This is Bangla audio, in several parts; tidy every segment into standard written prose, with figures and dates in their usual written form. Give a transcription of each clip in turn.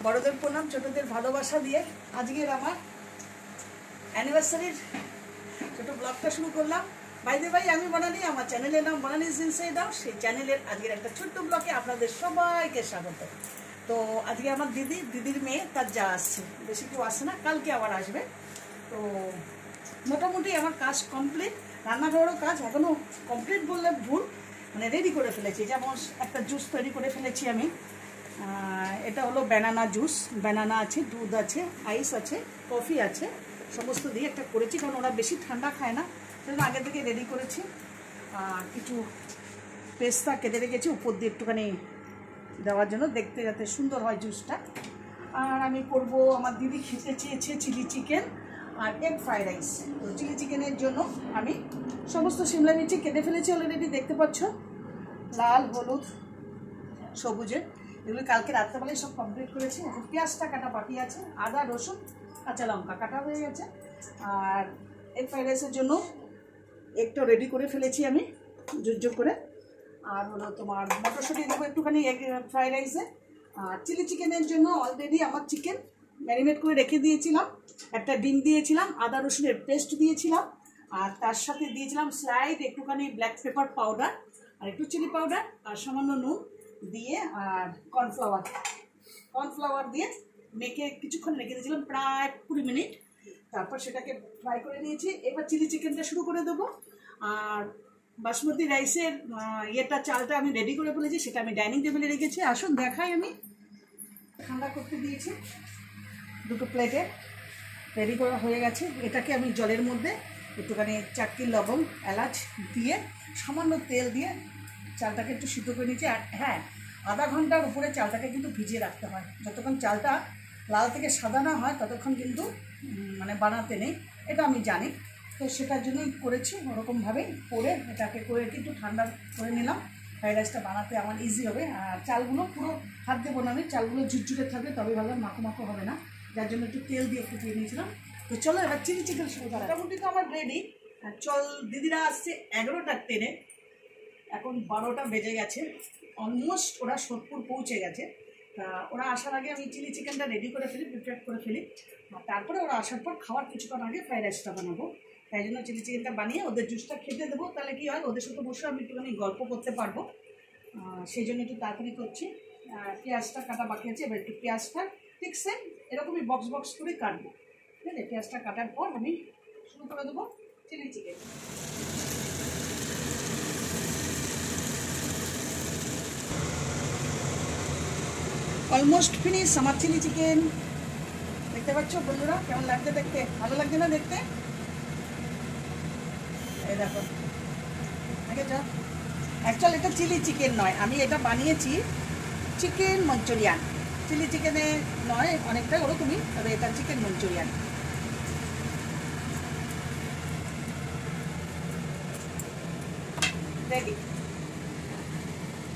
বড়দের প্রণাম, ছোটদের ভালোবাসা দিয়ে আজকের আমার অ্যানিভার্সারির ছোট ব্লগটা শুরু করলাম। বাইরে ভাই আমি বনানী, আমার চ্যানেলের নাম বনানী ইনসাইড আউট। সেই চ্যানেলের আজকের একটা ছোট্ট ব্লগে আপনাদের সবাইকে স্বাগত। তো আজকে আমার দিদির মেয়ে তার যা আসছে, বেশি কেউ আসে না, কালকে আবার আসবে। তো মোটামুটি আমার কাজ কমপ্লিট, রান্নাঘরেরও কাজ এখনও কমপ্লিট বললে ভুল, মানে রেডি করে ফেলেছি। যেমন একটা জুস তৈরি করে ফেলেছি আমি, এটা হলো ব্যানানা জুস। ব্যানানা আছে, দুধ আছে, আইস আছে, কফি আছে, সমস্ত দিয়ে একটা করেছি, কারণ ওরা বেশি ঠান্ডা খায় না, সেজন্য আগে থেকে রেডি করেছি। কিছু পেস্তা কেটে রেখেছি উপর দিয়ে একটুখানি দেওয়ার জন্য, দেখতে যাতে সুন্দর হয় জুসটা। আর আমি করব, আমার দিদি খেতে চেয়েছে চিলি চিকেন আর এগ ফ্রাইড রাইস। তো চিলি চিকেনের জন্য আমি সমস্ত শিমলা মির্চি কেটে ফেলেছি অলরেডি, দেখতে পাচ্ছ, লাল, হলুদ, সবুজের, এগুলো কালকে রাত্রেবেলায় সব কমপ্লিট করেছি। এখন পেঁয়াজটা কাটা বাকি আছে, আদা, রসুন, কাঁচা লঙ্কা কাটা হয়ে গেছে। আর এগ ফ্রাইড রাইসের জন্য এগটাও রেডি করে ফেলেছি আমি জোর করে। আর হলো তোমার মটরশুঁটি দেবো একটুখানি এগ ফ্রাইড রাইসে। আর চিলি চিকেনের জন্য অলরেডি আমার চিকেন ম্যারিনেট করে রেখে দিয়েছিলাম, একটা ডিম দিয়েছিলাম, আদা রসুনের পেস্ট দিয়েছিলাম, আর তার সাথে দিয়েছিলাম স্লাইড একটুখানি ব্ল্যাক পেপার পাউডার আর একটু চিলি পাউডার আর সামান্য নুন দিয়ে, আর কর্নফ্লাওয়ার দিয়ে মেখে কিছুক্ষণ রেখে দিয়েছিলাম, প্রায় 20 মিনিট। তারপর সেটাকে ফ্রাই করে নিয়েছি। এবার চিলি চিকেনটা শুরু করে দেবো। আর বাসমতি রাইসের চালটা আমি রেডি করে ফেলেছি, সেটা আমি ডাইনিং টেবিলে রেখেছি। আসুন দেখাই, আমি ঠান্ডা করতে দিয়েছি, দুটো প্লেটে রেডি করা হয়ে গেছে। এটাকে আমি জলের মধ্যে একটুখানি চাটকি, লবঙ্গ, এলাচ দিয়ে সামান্য তেল দিয়ে চালটাকে একটু সিদ্ধ করে নিয়েছি। আর হ্যাঁ, আধা ঘন্টার উপরে চালটাকে কিন্তু ভিজিয়ে রাখতে হয়। যতক্ষণ চালটা লাল থেকে সাদা না হয় ততক্ষণ কিন্তু মানে বানাতে নেই, এটা আমি জানি। তো সেটার জন্যই করেছি, ওরকমভাবেই করে এটাকে করে একটু ঠান্ডা করে নিলাম। ফ্রাইড রাইসটা বানাতে আমার ইজি হবে। আর চালগুলো পুরো হাত দেবো না আমি, চালগুলো ঝুরঝুরে থাকবে, তবে ভালো, মাখো মাখো হবে না, যার জন্য একটু তেল দিয়ে একটু দিয়ে নিয়েছিলাম। তো চলো এবার চিলি চিকেন শুরু করা। মোটামুটি তো আমার রেডি। চল, দিদিরা আসছে 11টার ট্রেনে, এখন 12টা বেজে গেছে, অলমোস্ট ওরা সোদপুর পৌঁছে গেছে। তা ওরা আসার আগে আমি চিলি চিকেনটা রেডি করে ফেলি, প্রিপেয়ার করে ফেলি। আর তারপরে ওরা আসার পর খাওয়ার কিছুক্ষণ আগে ফ্রাইড রাইসটা বানাবো। তাই জন্য চিলি চিকেনটা বানিয়ে ওদের জুসটা খেতে দেবো, তাহলে কী হয়, ওদের সাথে বসে আমি একটুখানি গল্প করতে পারবো, সেই জন্য একটু তাড়াতাড়ি করছি। পেঁয়াজটা কাটা বাকি আছে, এবার একটু পেঁয়াজটা ঠিক সেম এরকমই বক্স বক্স করে কাটবো। ঠিক আছে, পেঁয়াজটা কাটার পর আমি শুরু করে দেবো চিলি চিকেন। অলমোস্ট ফিনিশ আমার চিলি চিকেন। দেখতে পাচ্ছ বন্ধুরা, কেমন লাগছে দেখতে? ভালো লাগছে না দেখতে? এই দেখো, অ্যাকচুয়ালি এটা চিলি চিকেন নয়, আমি এটা বানিয়েছি চিকেন মঞ্চুরিয়ান। চিলি চিকেনে নয়, অনেকটা ওরকমই, তবে এটা চিকেন মঞ্চুরিয়ান। রেডি,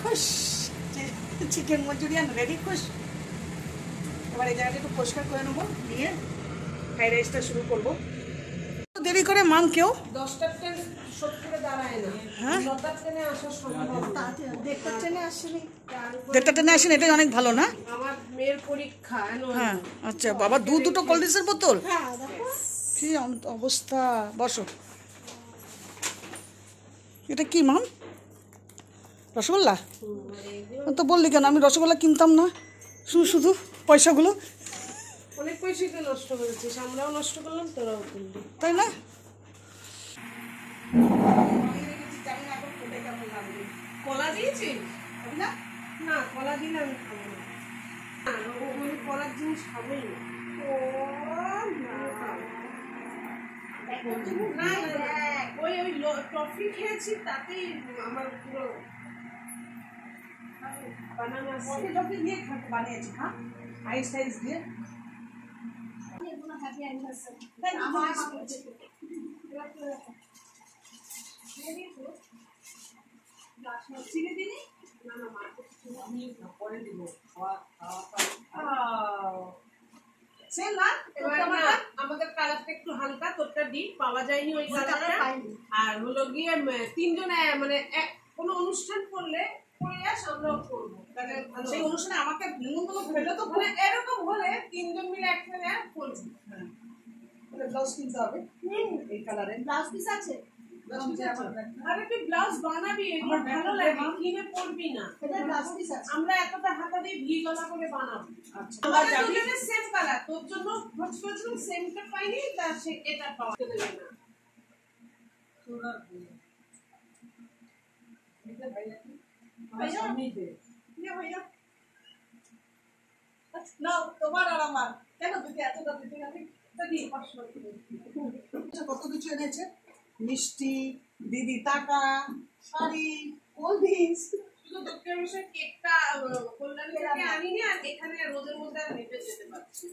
খুশ, চিকেন মঞ্চুরিয়ান রেডি, খুশ। এবার এই জায়গাটা একটু পরিষ্কার করে নেবো, নিয়ে ফ্রাইড রাইসটা শুরু করবো। দেরি করে মাম কেউ 10টার ট্রেন সোদপুরে দাঁড়ায় না, হ্যাঁ 9টার ট্রেনে আসার সম্ভব, 1:30টার ট্রেনে আসেনি, 1:30টার ট্রেনে আসেনি, এটাই অনেক ভালো না? আমার মেয়ের পরীক্ষা। হ্যাঁ, আচ্ছা বাবা, দুটো কোল্ড ড্রিঙ্কসের বোতল, কি অবস্থা। বসো। এটা কি মাম? রসগোল্লা? তো বললি কেন? আমি রসগোল্লা কিনতাম না, শুধু পয়সাগুলো। অনেক পয়সাই তো নষ্ট করেছিস, আমরাও নষ্ট করলাম, তোরাও করলি, তাই না? কলা দিয়েছিস না? না, কলা দিলে আমি খাবো না, আমি কলার জিনিস খাবোই না। ওই টফি খেয়েছি, তাতেই আমার পুরো বানানা টফি দিয়ে বানিয়েছি। হ্যাঁ, আইস টাইস দিয়ে। আমাদের কালারটা একটু হালকা, তোরটা ডিপ পাওয়া যায়নি ওই কালারটা। আর হলো গিয়ে 3 জন, মানে কোনো অনুষ্ঠান করলে পরে আমরাও করবো, সেই অনুষ্ঠানে আমাকে নিমন্ত্রণ করলে তো মানে এরকম হলে তিনজন মিলে একসাথে করবো। ব্লাউজ কিনতে হবে এই কালারে। ব্লাউজ পিস আছে? আরে তুই ব্লাউজ বানাবি, আমার ভালো লাগে, কিনে পরবি না। এটা ব্লাউজ পিস আছে, আমরা এতটা হাতা দিয়ে ভি গলা করে বানাবো। আচ্ছা আমাদের দুজনের সেম কালার, তোর জন্য খোঁজ করেছিলাম সেমটা পাইনি, তার সে এটা পাওয়া দেবে না। এটা ভাইয়া কি ভাইয়া নিতে নিয়ে ভাইয়া না তোমার আর আমার কেন দিতে এতটা দিতে গেলে দিদি 500 কত কিছু এনেছে, মিষ্টি, দিদি টাকা, শাড়ি, কোল্ড ড্রিঙ্কস। শুধু দক্ষিণ বিষয় কেকটা কল্যাণী থেকে আনিনি, আর এখানে রোদের মধ্যে আর নেপে যেতে পারছি।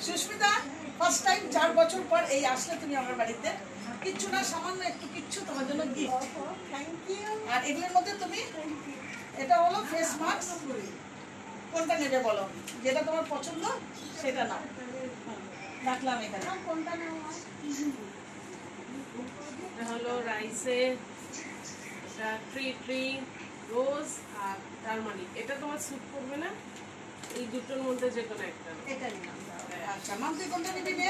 সুস্মিতা ফার্স্ট টাইম 4 বছর পর এই আসলে তুমি আমার বাড়িতে, কিচ্ছু না সামান্য একটু কিচ্ছু তোমার জন্য গিফট। Thank you. আর এগুলোর মধ্যে তুমি এটা হলো ফেস মাস্ক, কোনটা নেবে বলো, যেটা তোমার পছন্দ সেটা নাও। রাখলাম এখানে। কোনটা নেওয়া? এটা হলো রাইসে, এটা ট্রি রোজ আর টারমারিক। এটা তোমার স্যুট করবে না, এই দুটোর মধ্যে যে কোনো একটা। এটা নিলাম। আচ্ছা মাম তুই কোনটা নিবি নে?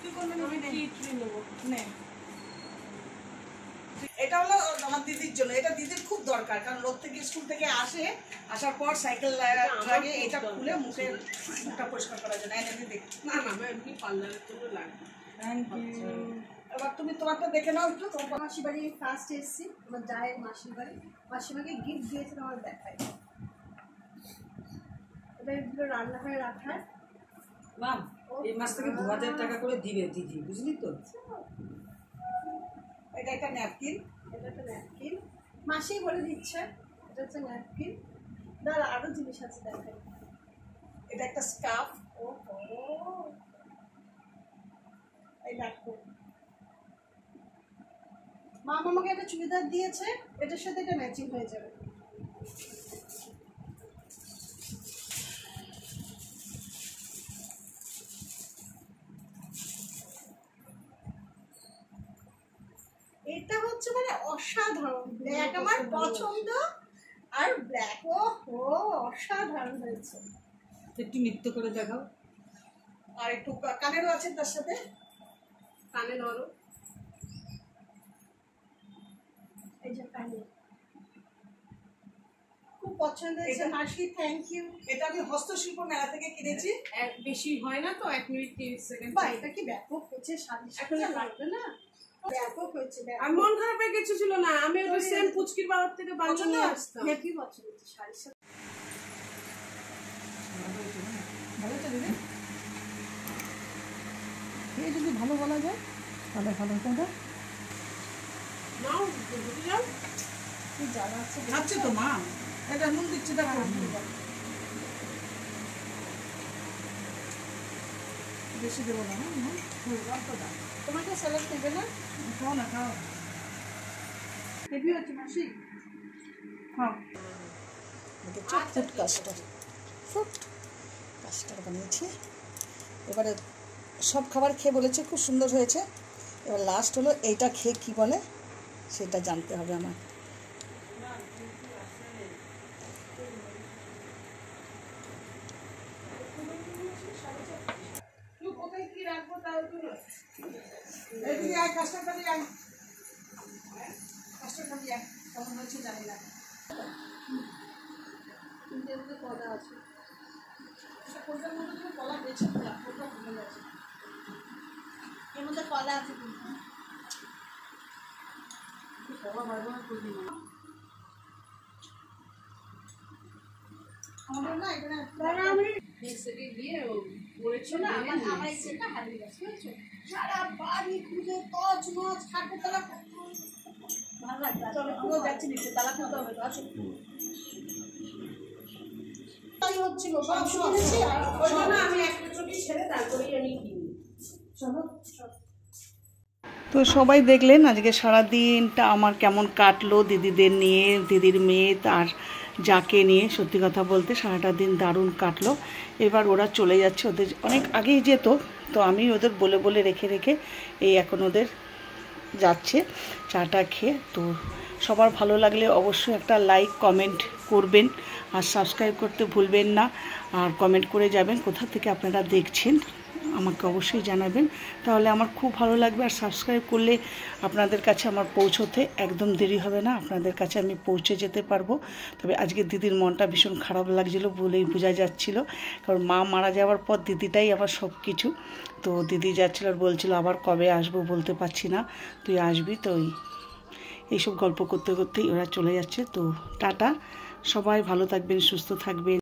তুই কোনটা নিবি নে? ট্রি নেবো। নে। এটা হলো আমার দিদির জন্য, এটা দিদির খুব দরকার, কারণ রোদ থেকে স্কুল থেকে আসার পর সাইকেল লাগে, এটা খুলে মুখটা পরিষ্কার করার জন্য। এনে দিদি না না, এমনি পার্লারের জন্য লাগবে। Thank you. এবার তুমি তোমারটা দেখে নাও একটু। তোমার মাসির বাড়ি ফার্স্ট এসেছি, আমার জায়ের মাসির বাড়ি। মাসিমাকে গিফট দিয়েছেন, আমার দেখায়। এটা এগুলো রান্নাঘরে রাখার। মাম এই মাস থেকে 2000 টাকা করে দিবে দিদি, বুঝলি তো? এটা একটা ন্যাপকিন। এটা একটা ন্যাপকিন, মাসিই বলে দিচ্ছে এটা হচ্ছে ন্যাপকিন। দাঁড়া, আরো জিনিস আছে দেখাই। এটা একটা স্কার্ফ। ও এই দেখো, মা আমাকে একটা চুড়িদার দিয়েছে, এটার সাথে এটা ম্যাচিং হয়ে যাবে। এটা হচ্ছে মানে অসাধারণ, ব্ল্যাক আমার পছন্দ, আর ব্ল্যাক ও অসাধারণ হয়েছে। একটু নৃত্য করে দেখাও। আর একটু কানেরও আছে তার সাথে, কানে ধরো। এই যে কানে খুব পছন্দ হয়েছে মাসি, থ্যাংক ইউ। এটা আমি হস্তশিল্প মেলা থেকে কিনেছি। বেশি হয় না তো, 1 মিনিট 30 সেকেন্ড। বা এটা কি ব্যাপক হচ্ছে, শাড়ির সাথে লাগবে না? ব্যাপক হয়েছে, আর মন খারাপের কিছু ছিল না, আমি ওটা সেম পুচকির বাবার থেকে বানিয়ে নিয়ে আসতাম। হেভি পছন্দ হচ্ছে শাড়ির সাথে। ভালো তো দিদি, এই যদি ভালো বলা যায় তাহলে ভালো হতো না। নাও বুঝে যাও। কি জানা আছে খাচ্ছে তো মা, এটা নুন দিচ্ছে দেখো। বেশি দেবো না, অল্প দাও। তোমাকে স্যালাড দেবে না? খাও না, খাও। হেভি হচ্ছে মাসি। খাও। ফুড কাস্টার বানিয়েছি। এবারে সব খাবার খেয়ে বলেছে খুব সুন্দর হয়েছে। এবার লাস্ট হলো এইটা খেয়ে কী বলে সেটা জানতে হবে আমার। কোথায় কি রাখবো তাও তো এদিকে আয়, কাস্টারটা নিয়ে আয়। কাস্টারটা নিয়ে আয়, কেমন হয়েছে জানি না। কিন্তু এর মধ্যে কলা আছে। কোনটার মধ্যে তুমি কলা বেছে না, কোনটা ভুলে গেছে। এর মধ্যে কলা আছে কিন্তু। কলা ব্যবহার করবি না। আমাদের না এখানে থেকে গিয়ে পড়েছিল না, আমার এই সেটটা হারিয়ে গেছে, বুঝছো? সারা বাড়ি খুঁজে তছনছ, খাটের তলা ভালো লাগবে। চলো পুরো যাচ্ছি নিচে, তালা খুলতে হবে তো। আসো। তাই হচ্ছিল, মাংস কিনেছি আর ওই জন্য আমি একটা ছবি ছেড়ে তারপরেই আমি কিনি। চলো। তো সবাই দেখলেন আজকে সারা দিনটা আমার কেমন কাটলো দিদিদের নিয়ে, দিদির মেয়ে তার যাকে নিয়ে। সত্যি কথা বলতে সারাটা দিন দারুণ কাটলো। এবার ওরা চলে যাচ্ছে, ওদের অনেক আগেই যেত, তো আমি ওদের বলে রেখে এই এখন ওদের যাচ্ছে চাটা খেয়ে। তো সবার ভালো লাগলে অবশ্যই একটা লাইক কমেন্ট করবেন, আর সাবস্ক্রাইব করতে ভুলবেন না, আর কমেন্ট করে যাবেন কোথা থেকে আপনারা দেখছেন, আমাকে অবশ্যই জানাবেন, তাহলে আমার খুব ভালো লাগবে। আর সাবস্ক্রাইব করলে আপনাদের কাছে আমার পৌঁছতে একদম দেরি হবে না, আপনাদের কাছে আমি পৌঁছে যেতে পারবো। তবে আজকে দিদির মনটা ভীষণ খারাপ লাগছিলো বলেই বোঝা যাচ্ছিল, কারণ মা মারা যাওয়ার পর দিদিটাই আবার সব কিছু। তো দিদি যাচ্ছিলো আর বলছিল আবার কবে আসবো বলতে পারছি না, তুই আসবি। তো এইসব গল্প করতে করতেই ওরা চলে যাচ্ছে। তো টাটা, সবাই ভালো থাকবেন, সুস্থ থাকবেন।